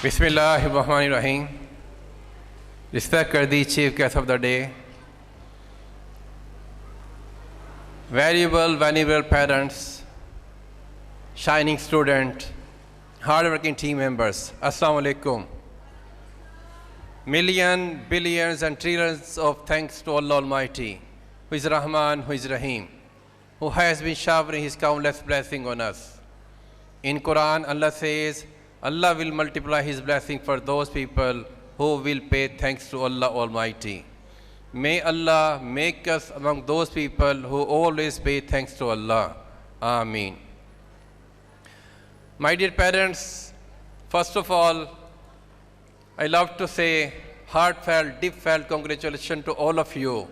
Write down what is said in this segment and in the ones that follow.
Bismillahirrahmanirrahim. Respected Chief Guest of the day, venerable parents, shining student, hardworking team members, Assalamu alaikum. Millions, billions and trillions of thanks to Allah Almighty, who is Rahman, who is Rahim, who has been showering His countless blessings on us. In Quran, Allah says, Allah will multiply His blessing for those people who will pay thanks to Allah Almighty. May Allah make us among those people who always pay thanks to Allah. Ameen. My dear parents, first of all, I love to say heartfelt, deep-felt congratulations to all of you.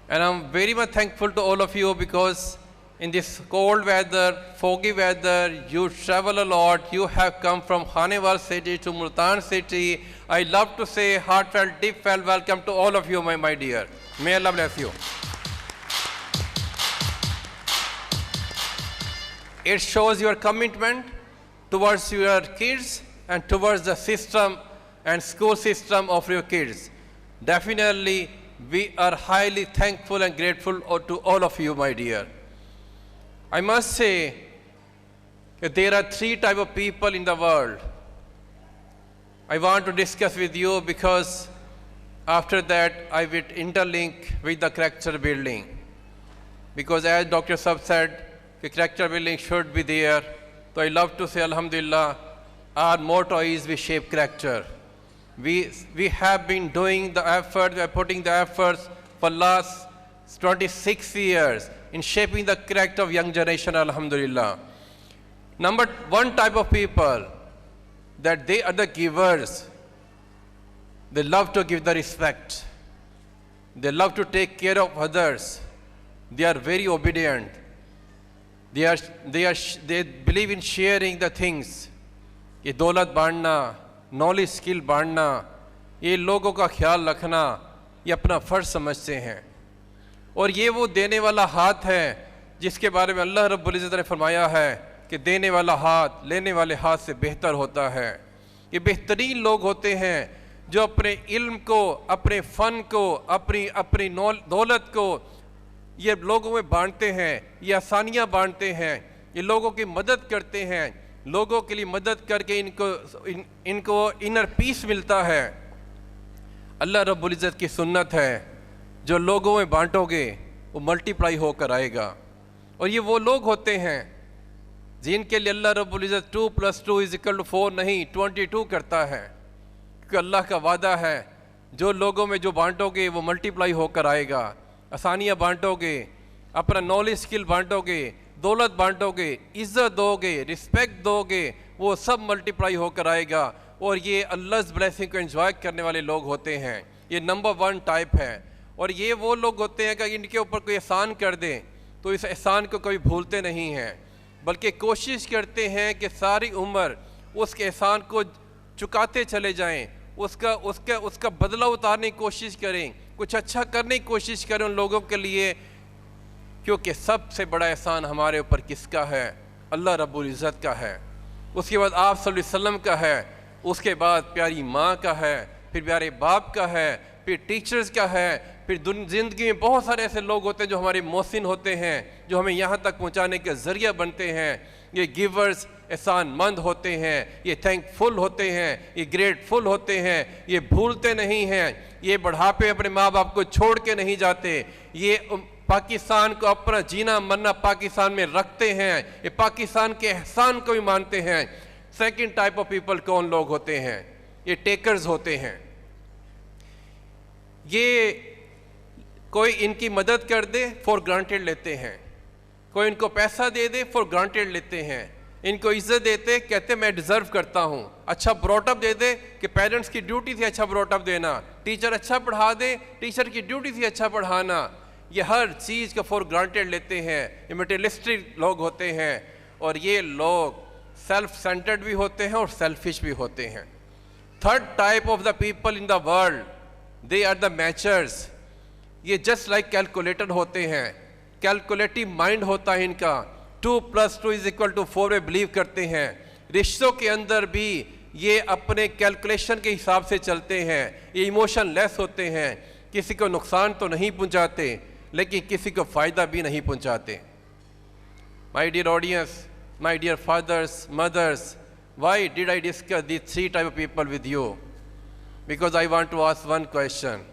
And I'm very much thankful to all of you because in this cold weather, foggy weather, you travel a lot. You have come from Khanewal city to Multan city. I love to say heartfelt, deep-felt welcome to all of you, my dear. May Allah bless you. It shows your commitment towards your kids and towards the system and school system of your kids. Definitely, we are highly thankful and grateful to all of you, my dear. I must say that there are three types of people in the world. I want to discuss with you because after that I will interlink with the character building. Because as Dr. Sab said, the character building should be there. So I love to say, Alhamdulillah, our motto is we shape character. We have been doing the effort, we are putting the efforts for last 26 years in shaping the character of young generation, Alhamdulillah. Number one type of people, that they are the givers. They love to give the respect. They love to take care of others. They are very obedient. They believe in sharing the things. ये दौलत बांटना, knowledge skill बांटना, ये लोगों का ख्याल रखना, ये अपना फ़र्ज समझते हैं. और ये वो देने वाला हाथ है जिसके बारे में अल्लाह रब्बुल इज़्ज़त ने फरमाया है कि देने वाला हाथ लेने वाले हाथ से बेहतर होता है. ये बेहतरीन लोग होते हैं जो अपने इल्म को, अपने फ़न को, अपनी दौलत को ये लोगों में बांटते हैं, ये आसानियाँ बांटते हैं, ये लोगों की मदद करते हैं. लोगों के लिए मदद करके इनको इनर पीस मिलता है. अल्लाह रब्बुल इज़्ज़त की सुन्नत है, जो लोगों में बांटोगे वो मल्टीप्लाई होकर आएगा. और ये वो लोग होते हैं जिनके लिए अल्लाह रब्बुल इज़्ज़त 2 + 2 = 4 नहीं 22 करता है. क्योंकि अल्लाह का वादा है, जो लोगों में जो बांटोगे वो मल्टीप्लाई होकर आएगा. आसानियाँ बांटोगे, अपना नॉलेज स्किल बांटोगे, दौलत बांटोगे, इज़्ज़त दोगे, रिस्पेक्ट दोगे, वो सब मल्टीप्लाई होकर आएगा. और ये अल्लाह's ब्लेसिंग को एंजॉय करने वाले लोग होते हैं. ये नंबर 1 टाइप है. और ये वो लोग होते हैं कि इनके ऊपर कोई एहसान कर दे तो इस एहसान को कभी भूलते नहीं हैं, बल्कि कोशिश करते हैं कि सारी उम्र उसके एहसान को चुकाते चले जाएं, उसका बदला उतारने की कोशिश करें, कुछ अच्छा करने की कोशिश करें उन लोगों के लिए. क्योंकि सबसे बड़ा एहसान हमारे ऊपर किसका है? अल्लाह रब्बुल इज़्ज़त का है. उसके बाद आप सल्लल्लाहु अलैहि वसल्लम का है, उसके बाद प्यारी माँ का है, फिर प्यारे बाप का है, फिर टीचर्स का है, फिर ज़िंदगी में बहुत सारे ऐसे लोग होते हैं जो हमारे मोहसिन होते हैं, जो हमें यहाँ तक पहुँचाने के ज़रिया बनते हैं. ये गिवर्स एहसानमंद होते हैं, ये थैंकफुल होते हैं, ये ग्रेटफुल होते हैं, ये भूलते नहीं हैं, ये बुढ़ापे अपने माँ बाप को छोड़ के नहीं जाते, ये पाकिस्तान को अपना जीना मरना पाकिस्तान में रखते हैं, ये पाकिस्तान के एहसान को भी मानते हैं. सेकंड टाइप ऑफ पीपल कौन लोग होते हैं? ये टेकर्स होते हैं. ये कोई इनकी मदद कर दे फॉर ग्रांटेड लेते हैं, कोई इनको पैसा दे दे फॉर ग्रांटेड लेते हैं, इनको इज्जत देते कहते मैं डिज़र्व करता हूँ. अच्छा ब्रॉटअप दे दे कि पेरेंट्स की ड्यूटी थी अच्छा ब्रॉटअप देना, टीचर अच्छा पढ़ा दे, टीचर की ड्यूटी थी अच्छा पढ़ाना. ये हर चीज़ को फॉर ग्रांटेड लेते हैं. ये मटेरियलिस्टिक लोग होते हैं. और ये लोग सेल्फ सेंटर्ड भी होते हैं और सेल्फिश भी होते हैं. Third type of the people in the world, they are the matchers. ये जस्ट लाइक कैलकुलेटर होते हैं, कैलकुलेटिव माइंड होता है इनका. 2 + 2 = 4 में बिलीव करते हैं. रिश्तों के अंदर भी ये अपने कैलकुलेशन के हिसाब से चलते हैं, ये इमोशन लेस होते हैं, किसी को नुकसान तो नहीं पहुंचाते लेकिन किसी को फ़ायदा भी नहीं पहुंचाते। My dear audience, my dear fathers, mothers, why did I discuss these 3 type of people with you? Because I want to ask one question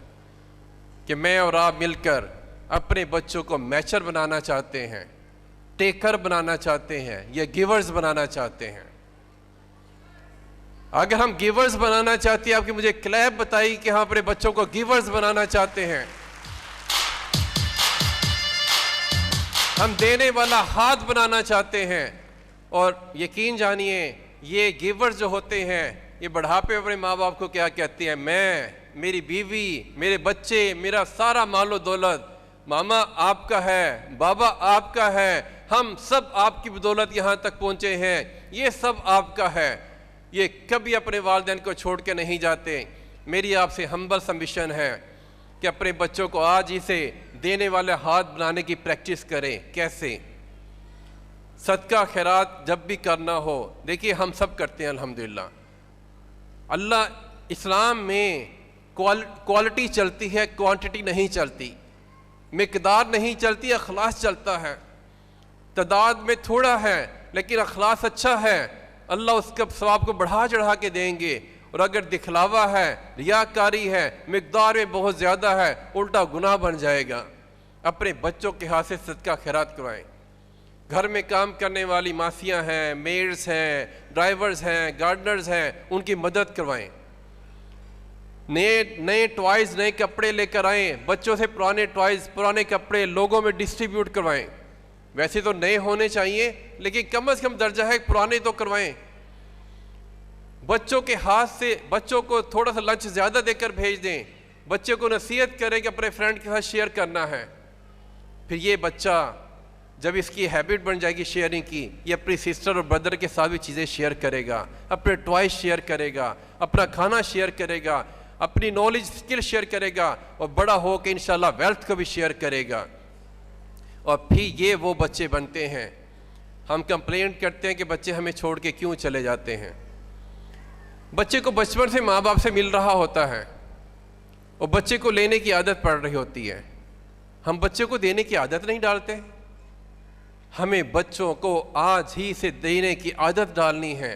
कि मैं और आप मिलकर अपने बच्चों को मैचर बनाना चाहते हैं, टेकर बनाना चाहते हैं या गिवर्स बनाना चाहते हैं? अगर हम गिवर्स बनाना चाहते हैं, आपकी मुझे क्लैप बताइए कि हम अपने बच्चों को गिवर्स बनाना चाहते हैं। हम देने वाला हाथ बनाना चाहते हैं। और यकीन जानिए, ये गिवर्स जो होते हैं, ये बुढ़ापे अपने माँ बाप को क्या कहते हैं? मैं, मेरी बीवी, मेरे बच्चे, मेरा सारा मालो दौलत मामा आपका है, बाबा आपका है, हम सब आपकी बदौलत यहाँ तक पहुँचे हैं, ये सब आपका है। ये कभी अपने वालिदैन को छोड़ के नहीं जाते। मेरी आपसे हम्बल सबमिशन है कि अपने बच्चों को आज ही से देने वाले हाथ बनाने की प्रैक्टिस करें। कैसे? सदका खैरात जब भी करना हो, देखिए हम सब करते हैं अल्हम्दुलिल्लाह। अल्लाह इस्लाम में क्वालिटी चलती है, क्वांटिटी नहीं चलती, मिकदार नहीं चलती, अखलास चलता है। तादाद में थोड़ा है लेकिन अखलास अच्छा है, अल्लाह उसके सवाब को बढ़ा चढ़ा के देंगे। और अगर दिखलावा है, रियाकारी है, मिकदार में बहुत ज़्यादा है, उल्टा गुनाह बन जाएगा। अपने बच्चों के हाथ से सदका खैरात करवाएं। घर में काम करने वाली मासियाँ हैं, मेड्स हैं, ड्राइवर्स हैं, गार्डनर्स हैं, उनकी मदद करवाएं। नए टॉयज़, नए कपड़े लेकर आएँ, बच्चों से पुराने टॉयज़, पुराने कपड़े लोगों में डिस्ट्रीब्यूट करवाएं। वैसे तो नए होने चाहिए लेकिन कम से कम दर्जा है पुराने तो करवाएं। बच्चों के हाथ से बच्चों को थोड़ा सा लंच ज़्यादा देकर भेज दें। बच्चे को नसीहत करें कि अपने फ्रेंड के साथ शेयर करना है। फिर ये बच्चा जब इसकी हैबिट बन जाएगी शेयरिंग की, ये अपनी सिस्टर और ब्रदर के साथ भी चीज़ें शेयर करेगा, अपने टॉय शेयर करेगा, अपना खाना शेयर करेगा, अपनी नॉलेज स्किल शेयर करेगा और बड़ा हो के इंशाल्लाह वेल्थ को भी शेयर करेगा। और फिर ये वो बच्चे बनते हैं। हम कंप्लेंट करते हैं कि बच्चे हमें छोड़ के क्यों चले जाते हैं। बच्चे को बचपन से माँ बाप से मिल रहा होता है और बच्चे को लेने की आदत पड़ रही होती है। हम बच्चे को देने की आदत नहीं डालते। हमें बच्चों को आज ही से देने की आदत डालनी है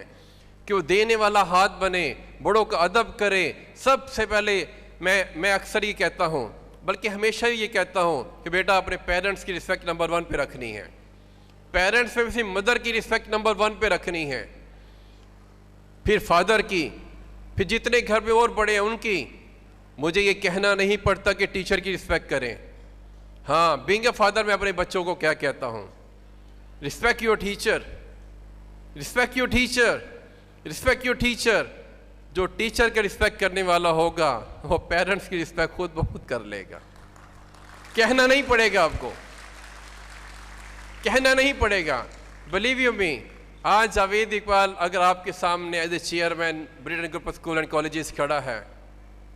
कि वो देने वाला हाथ बने, बड़ों का अदब करे। सबसे पहले मैं अक्सर ये कहता हूँ, बल्कि हमेशा ये कहता हूँ कि बेटा अपने पेरेंट्स की रिस्पेक्ट नंबर 1 पे रखनी है। पेरेंट्स में से मदर की रिस्पेक्ट नंबर 1 पे रखनी है, फिर फादर की, फिर जितने घर में और बड़े हैं उनकी। मुझे ये कहना नहीं पड़ता कि टीचर की रिस्पेक्ट करें। हाँ, बीइंग अ फादर मैं अपने बच्चों को क्या कहता हूँ? Respect your teacher, respect your teacher, respect your teacher. जो टीचर का रिस्पेक्ट करने वाला होगा वो पेरेंट्स की रिस्पेक्ट खुद ब खुद कर लेगा। कहना नहीं पड़ेगा, आपको कहना नहीं पड़ेगा। बिलीव यू मी, आज जावेद इकबाल अगर आपके सामने as a chairman Britain group of school and colleges खड़ा है,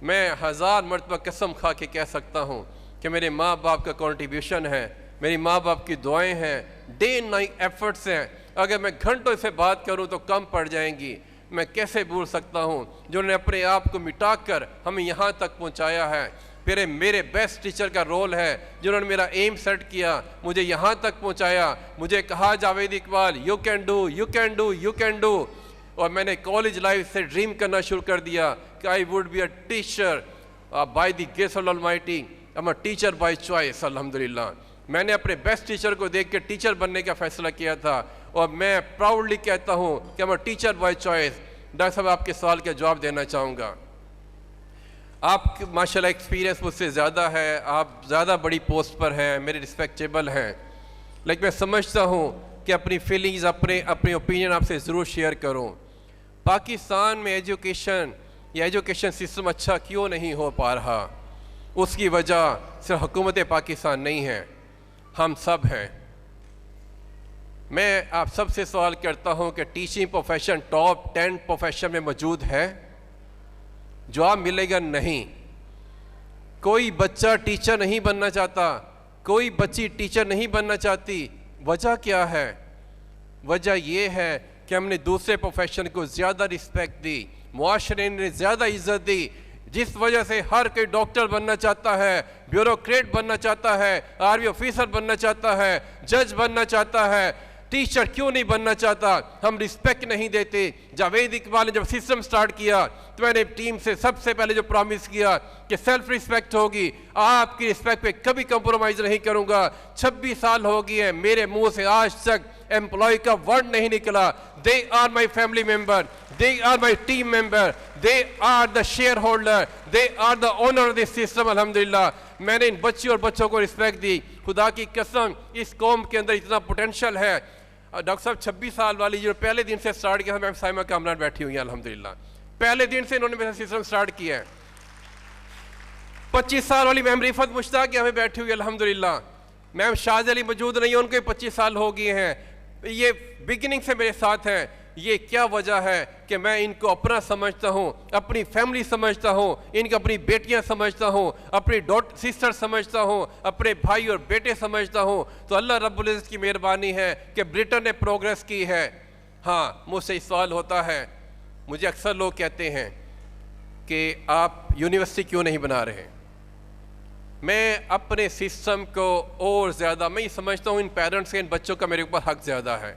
मैं 1000 मरतबा कसम खा के कह सकता हूँ कि मेरे माँ बाप का कंट्रीब्यूशन है, मेरी माँ बाप की दुआएं हैं, डे नाइट एफर्ट्स हैं। अगर मैं घंटों से बात करूँ तो कम पड़ जाएंगी। मैं कैसे भूल सकता हूँ जिन्होंने अपने आप को मिटाकर हमें यहाँ तक पहुँचाया है। फिर मेरे बेस्ट टीचर का रोल है जिन्होंने मेरा एम सेट किया, मुझे यहाँ तक पहुँचाया। मुझे कहा Javed Iqbal you can do, you can do, you can do. और मैंने कॉलेज लाइफ से ड्रीम करना शुरू कर दिया कि I would be a teacher by the grace of almighty. I am a teacher by choice. अल्हम्दुलिल्लाह, मैंने अपने बेस्ट टीचर को देख के टीचर बनने का फैसला किया था और मैं प्राउडली कहता हूँ कि मैं टीचर बाय चॉइस। डॉक्टर साहब, आपके सवाल का जवाब देना चाहूँगा। आप माशाल्लाह एक्सपीरियंस मुझसे ज़्यादा है, आप ज़्यादा बड़ी पोस्ट पर हैं, मेरे रिस्पेक्टेबल हैं, लेकिन मैं समझता हूँ कि अपनी फीलिंग्स, अपने ओपिनियन आपसे ज़रूर शेयर करूँ। पाकिस्तान में एजुकेशन या एजुकेशन सिस्टम अच्छा क्यों नहीं हो पा रहा, उसकी वजह सिर्फ हुकूमत पाकिस्तान नहीं है, हम सब हैं। मैं आप सबसे सवाल करता हूं कि टीचिंग प्रोफेशन टॉप 10 प्रोफेशन में मौजूद है? जवाब मिलेगा नहीं। कोई बच्चा टीचर नहीं बनना चाहता, कोई बच्ची टीचर नहीं बनना चाहती। वजह क्या है? वजह यह है कि हमने दूसरे प्रोफेशन को ज़्यादा रिस्पेक्ट दी, मुआशरे ने ज़्यादा इज्जत दी, जिस वजह से हर कोई डॉक्टर बनना चाहता है, ब्यूरोक्रेट बनना चाहता है, आर्मी ऑफिसर बनना चाहता है, जज बनना चाहता है, टीचर क्यों नहीं बनना चाहता। हम रिस्पेक्ट नहीं देते। जावेद इकबाल ने जब सिस्टम स्टार्ट किया तो मैंने टीम से सबसे पहले जो प्रॉमिस किया कि सेल्फ रिस्पेक्ट होगी, आपकी रिस्पेक्ट पे कभी कंप्रोमाइज़ नहीं करूंगा। 26 साल हो गए हैं, मेरे मुंह से आज तक एम्प्लॉय का वर्ड नहीं निकला। They are my family member, they are my team member, they are the share holder, they are the owner of this system. अल्हम्दुलिल्लाह मैंने इन बच्चियों और बच्चों को रिस्पेक्ट दी। खुदा की कसम, इस कौम के अंदर इतना पोटेंशियल है। डॉक्टर साहब 26 साल वाली जो पहले दिन से स्टार्ट किया, मैम साइमा कामरान बैठी हुई है अल्हम्दुलिल्लाह, पहले दिन से इन्होंने मेरा सिस्टम स्टार्ट किया है। 25 साल वाली मैम रिफत मुश्ताक हमें बैठी हुई है अल्हम्दुलिल्लाह। मैम शाहज अली मौजूद नहीं है, उनके 25 साल हो गए हैं, ये बिगिनिंग से मेरे साथ हैं। ये क्या वजह है कि मैं इनको अपना समझता हूँ, अपनी फैमिली समझता हूँ, इनको अपनी बेटियाँ समझता हूँ, अपनी सिस्टर समझता हूँ, अपने भाई और बेटे समझता हूँ। तो अल्लाह रब्बुल इज़्ज़त की मेहरबानी है कि ब्रिटेन ने प्रोग्रेस की है। हाँ, मुझसे सवाल होता है, मुझे अक्सर लोग कहते हैं कि आप यूनिवर्सिटी क्यों नहीं बना रहे। मैं अपने सिस्टम को और ज़्यादा, मैं ये समझता हूँ इन पेरेंट्स के, इन बच्चों का मेरे ऊपर हक ज़्यादा है।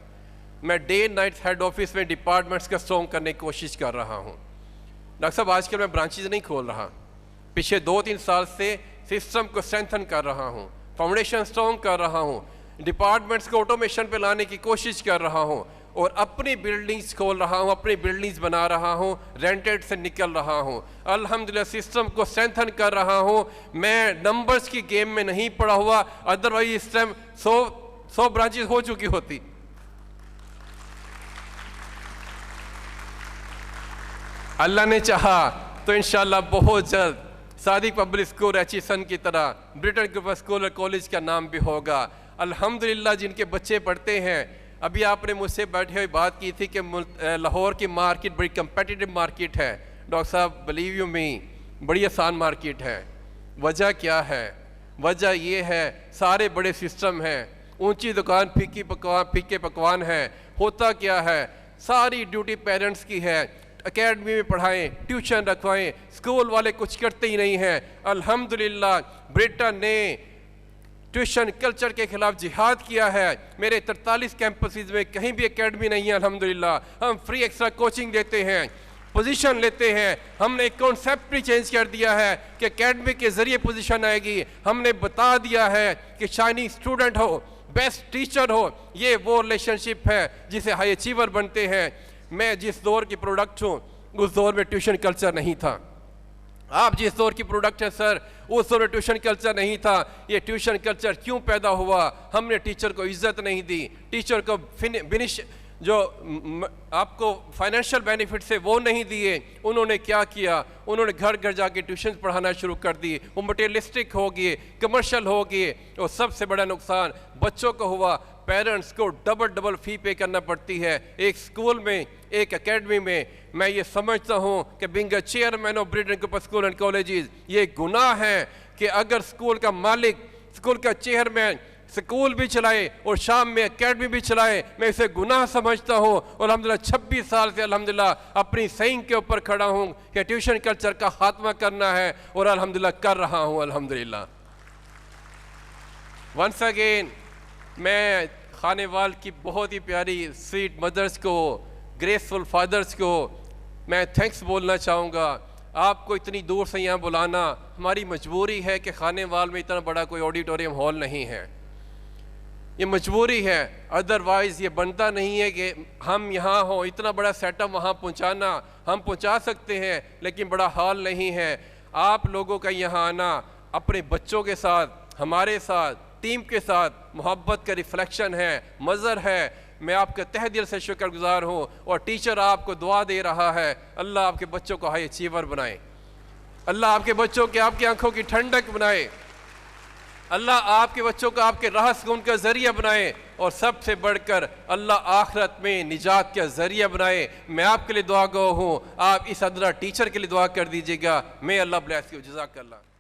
मैं डे नाइट हेड ऑफिस में डिपार्टमेंट्स का स्ट्रॉन्ग करने की कोशिश कर रहा हूँ। डॉक्टर साहब आजकल मैं ब्रांचेज नहीं खोल रहा, पिछले 2-3 साल से सिस्टम को स्ट्रेंथन कर रहा हूँ, फाउंडेशन स्ट्रॉन्ग कर रहा हूँ, डिपार्टमेंट्स को ऑटोमेशन पे लाने की कोशिश कर रहा हूँ और अपनी बिल्डिंग्स खोल रहा हूँ, अपनी बिल्डिंग्स बना रहा हूँ, रेंटेड से निकल रहा हूँ। अल्हम्दुलिल्लाह सिस्टम को स्ट्रेंथन कर रहा हूँ। मैं नंबर्स की गेम में नहीं पड़ा हुआ, अदरवाइज इस टाइम 100 ब्रांचेज हो चुकी होती। अल्लाह ने चाहा तो इंशाल्लाह बहुत जल्द सादिक पब्लिक स्कूल एचीसन की तरह ब्रिटेन के स्कूल और कॉलेज का नाम भी होगा। अल्हम्दुलिल्लाह जिनके बच्चे पढ़ते हैं, अभी आपने मुझसे बैठे हुए बात की थी कि लाहौर की मार्केट बड़ी कंपेटिटिव मार्केट है। डॉक्टर साहब बिलीव यू मी, बड़ी आसान मार्केट है। वजह क्या है? वजह ये है सारे बड़े सिस्टम हैं, ऊंची दुकान फीके पकवान है। होता क्या है, सारी ड्यूटी पेरेंट्स की है, एकेडमी में पढ़ाएं, ट्यूशन रखवाएं, स्कूल वाले कुछ करते ही नहीं हैं। अल्हम्दुलिल्लाह ब्रिटेन ने ट्यूशन कल्चर के खिलाफ जिहाद किया है। मेरे 43 कैंपसेस में कहीं भी एकेडमी नहीं है। अल्हम्दुलिल्लाह हम फ्री एक्स्ट्रा कोचिंग देते हैं, पोजीशन लेते हैं। हमने एक कॉन्सेप्ट भी चेंज कर दिया है कि एकेडमी के ज़रिए पोजीशन आएगी। हमने बता दिया है कि चाइनीज स्टूडेंट हो, बेस्ट टीचर हो, ये वो रिलेशनशिप है जिसे हाई अचीवर बनते हैं। मैं जिस दौर की प्रोडक्ट हूँ उस दौर में ट्यूशन कल्चर नहीं था। आप जिस दौर की प्रोडक्ट है सर, उस दौर में ट्यूशन कल्चर नहीं था। ये ट्यूशन कल्चर क्यों पैदा हुआ? हमने टीचर को इज्जत नहीं दी, टीचर को फिनिश जो आपको फाइनेंशियल बेनिफिट से वो नहीं दिए। उन्होंने क्या किया? उन्होंने घर घर जाके ट्यूशन पढ़ाना शुरू कर दी। वो मटेरियलिस्टिक हो गए, कमर्शियल हो गए और सबसे बड़ा नुकसान बच्चों को हुआ। पेरेंट्स को डबल फ़ी पे करना पड़ती है एक स्कूल में, एक एकेडमी में। मैं ये समझता हूँ कि being a chairman of Britain के स्कूल एंड कॉलेजेस, ये गुनाह है कि अगर स्कूल का मालिक, स्कूल का चेयरमैन स्कूल भी चलाए और शाम में एकेडमी भी चलाए। मैं इसे गुनाह समझता हूँ और अल्हम्दुलिल्लाह 26 साल से अल्हम्दुलिल्लाह अपनी सहींग के ऊपर खड़ा हूँ कि ट्यूशन कल्चर का खात्मा करना है और अल्हम्दुलिल्लाह कर रहा हूँ। अल्हम्दुलिल्लाह वंस अगेन मैं खानेवाल की बहुत ही प्यारी स्वीट मदर्स को, ग्रेसफुल फादर्स को मैं थैंक्स बोलना चाहूँगा। आपको इतनी दूर से यहाँ बुलाना हमारी मजबूरी है कि खानेवाल में इतना बड़ा कोई ऑडिटोरियम हॉल नहीं है, ये मजबूरी है। अदरवाइज़ ये बनता नहीं है कि हम यहाँ हों। इतना बड़ा सेटअप वहाँ पहुँचाना हम पहुँचा सकते हैं, लेकिन बड़ा हॉल नहीं है। आप लोगों का यहाँ आना अपने बच्चों के साथ, हमारे साथ, टीम के साथ मोहब्बत का रिफ्लेक्शन है, मज़र है। मैं आपके तहे दिल से शुक्रगुजार हूँ और टीचर आपको दुआ दे रहा है। अल्लाह आपके बच्चों को हाई अचीवर बनाए, अल्लाह आपके बच्चों के आपकी आंखों की ठंडक बनाए, अल्लाह आपके बच्चों को आपके राह सुकून का ज़रिया बनाए और सबसे बढ़कर अल्लाह आखिरत में निजात का ज़रिया बनाए। मैं आपके लिए दुआ गो हूँ, आप इस अदरा टीचर के लिए दुआ कर दीजिएगा। मैं अल्लाह ब्लेस यू। जज़ाकल्लाह।